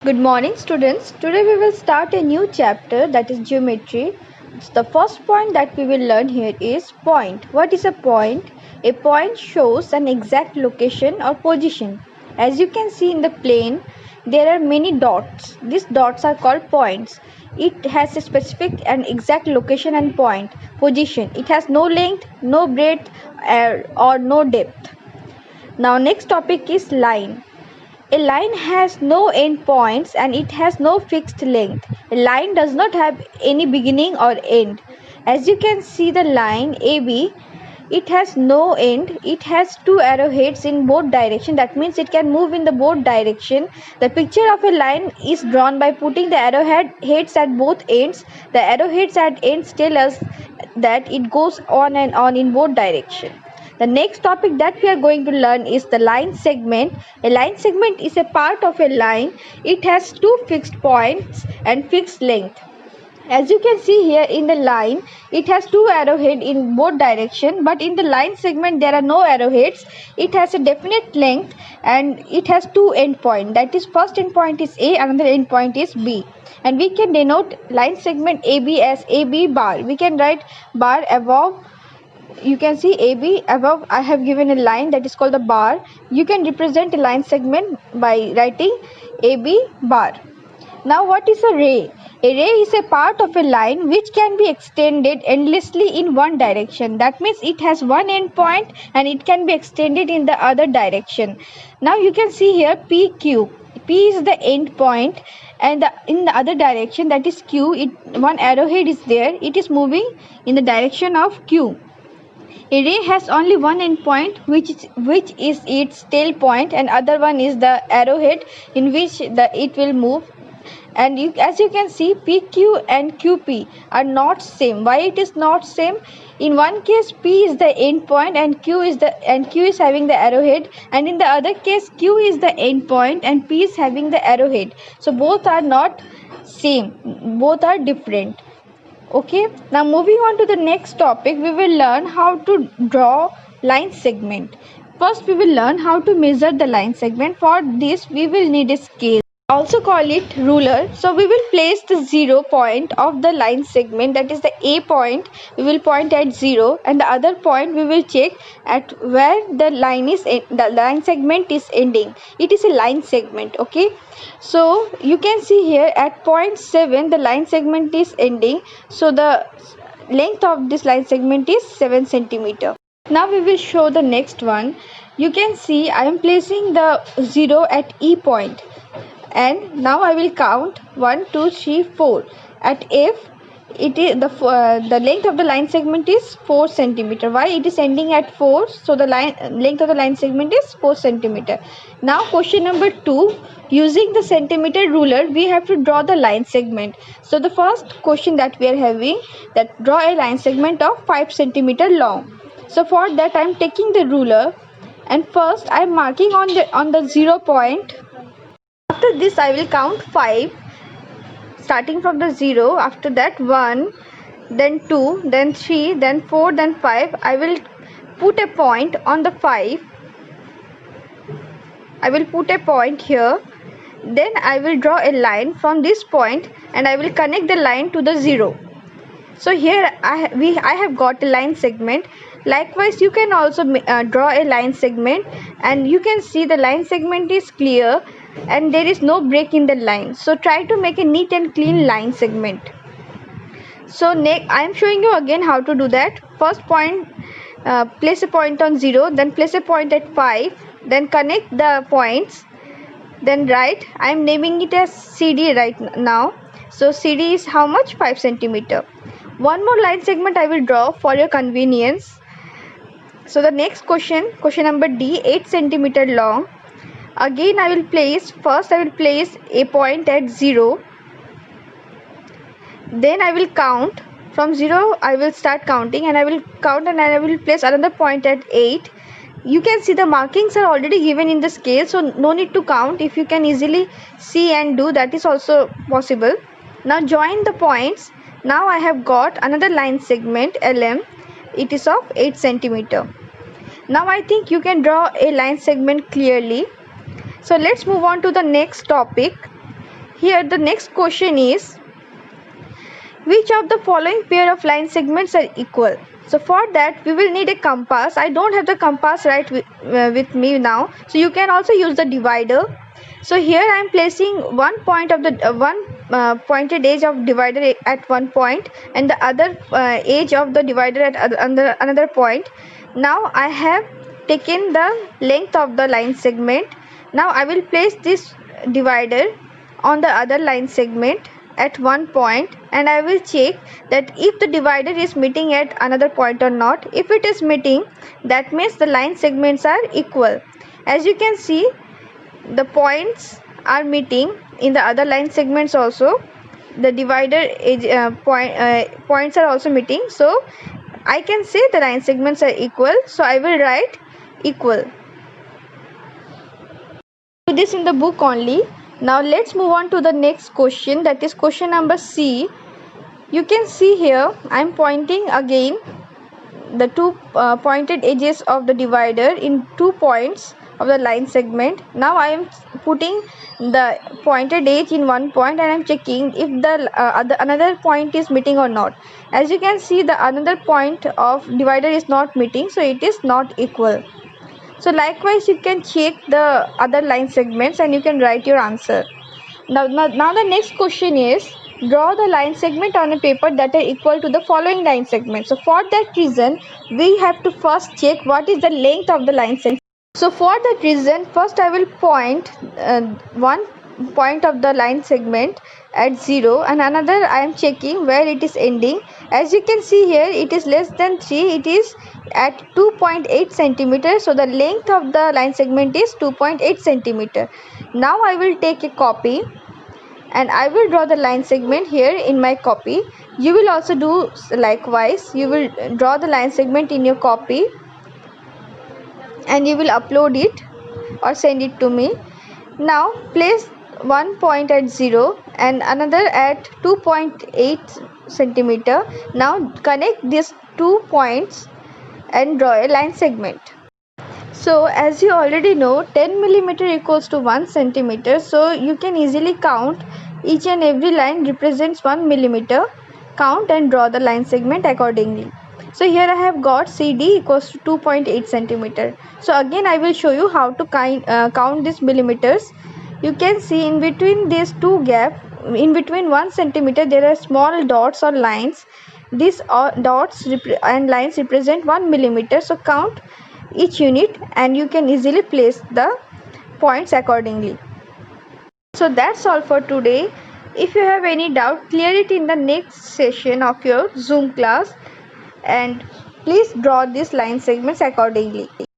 Good morning, students. Today we will start a new chapter, that is geometry. The first point that we will learn here is point. What is a point? A point shows an exact location or position. As you can see in the plane, there are many dots. These dots are called points. It has a specific and exact location and point position. It has no length, no breadth, or no depth. Now next topic is line. A line has no end points and it has no fixed length. A line does not have any beginning or end. As you can see the line AB, it has no end. It has two arrowheads in both directions. That means it can move in the both direction. The picture of a line is drawn by putting the arrowheads at both ends. The arrowheads at ends tell us that it goes on and on in both directions. The next topic that we are going to learn is the line segment. A line segment is a part of a line. It has two fixed points and fixed length. As you can see here in the line, it has two arrowheads in both directions, but in the line segment there are no arrowheads. It has a definite length and it has two endpoints. That is, first endpoint is A, another endpoint is B. And we can denote line segment AB as AB bar. We can write bar above. You can see AB above. I have given a line that is called the bar. You can represent a line segment by writing AB bar. Now what is a ray? A ray is a part of a line which can be extended endlessly in one direction. That means it has one end point and it can be extended in the other direction. Now you can see here PQ. P is the end point and in the other direction, that is Q, one arrowhead is there. It is moving in the direction of Q. A ray has only one endpoint, which is its tail point, and other one is the arrowhead in which it will move. And as you can see, PQ and QP are not same. Why it is not same? In one case, P is the end point and Q is having the arrowhead, and in the other case, Q is the end point and P is having the arrowhead. So both are not same. Both are different. Okay, now moving on to the next topic, we will learn how to draw line segment. First we will learn how to measure the line segment. For this we will need a scale, also call it ruler. So we will place the 0 point of the line segment, that is the A point. We will point at 0 and the other point we will check at where the line segment is ending. It is a line segment. Okay, so you can see here at point 7 the line segment is ending, so the length of this line segment is 7 centimeter. Now we will show the next one. You can see I am placing the 0 at E point, and now I will count 1 2 3 4. At F, it is the length of the line segment is 4 centimeter. Why? It is ending at 4, so the length of the line segment is 4 centimeter. Now question number 2, using the centimeter ruler we have to draw the line segment. So the first question that we are having, that draw a line segment of 5 centimeter long. So for that I am taking the ruler and first I am marking on the 0 point. After this I will count 5, starting from the 0. After that 1, then 2, then 3, then 4, then 5. I will put a point on the 5. I will put a point here. Then I will draw a line from this point and I will connect the line to the 0. So here I have got a line segment. Likewise you can also draw a line segment, and you can see the line segment is clear and there is no break in the line. So try to make a neat and clean line segment. So I am showing you again how to do that. First point, place a point on 0, then place a point at 5, then connect the points, then write. I am naming it as CD right now. So CD is how much? 5 centimeter. One more line segment I will draw for your convenience. So the next question number D, 8 centimeter long. Again I will place a point at 0. Then I will count from 0. I will start counting and I will count and I will place another point at 8. You can see the markings are already given in the scale, so no need to count. If you can easily see and do, that is also possible. Now join the points. Now I have got another line segment LM. It is of 8 centimeter. Now I think you can draw a line segment clearly. So let's move on to the next topic. here the next question is, which of the following pair of line segments are equal? So for that we will need a compass. I don't have the compass with me now, so you can also use the divider. So here I am placing one point of the pointed edge of divider at one point, and the other edge of the divider at another point. Now I have taken the length of the line segment. Now I will place this divider on the other line segment at one point, and I will check that if the divider is meeting at another point or not. If it is meeting, that means the line segments are equal. As you can see, the points are meeting in the other line segments also. The divider is, points are also meeting, so I can say the line segments are equal, so I will write equal. Do this in the book only. Now let's move on to the next question, that is question number C. You can see here I am pointing again the two pointed edges of the divider in 2 points of the line segment. Now I am putting the pointed edge in one point, and I am checking if the another point is meeting or not. As you can see, the another point of divider is not meeting, so it is not equal. So likewise you can check the other line segments and you can write your answer. Now the next question is, draw the line segment on a paper that are equal to the following line segment. So for that reason we have to first check what is the length of the line segment. So for that reason, first I will point one point of the line segment at 0, and another I am checking where it is ending. As you can see here, it is less than 3, it is at 2.8 centimeter. So the length of the line segment is 2.8 centimeter. Now I will take a copy and I will draw the line segment here in my copy. You will also do likewise. You will draw the line segment in your copy and you will upload it or send it to me. Now place one point at 0 and another at 2.8 centimeter. Now connect these 2 points and draw a line segment. So as you already know, 10 millimeter equals to 1 centimeter. So you can easily count each and every line represents 1 millimeter. Count and draw the line segment accordingly. So here I have got CD equals to 2.8 centimeter. So again I will show you how to count these millimeters. You can see in between these two gaps, in between 1 centimeter, there are small dots or lines. These dots and lines represent 1 millimeter. So count each unit and you can easily place the points accordingly. So that's all for today. If you have any doubt, clear it in the next session of your Zoom class, and please draw these line segments accordingly.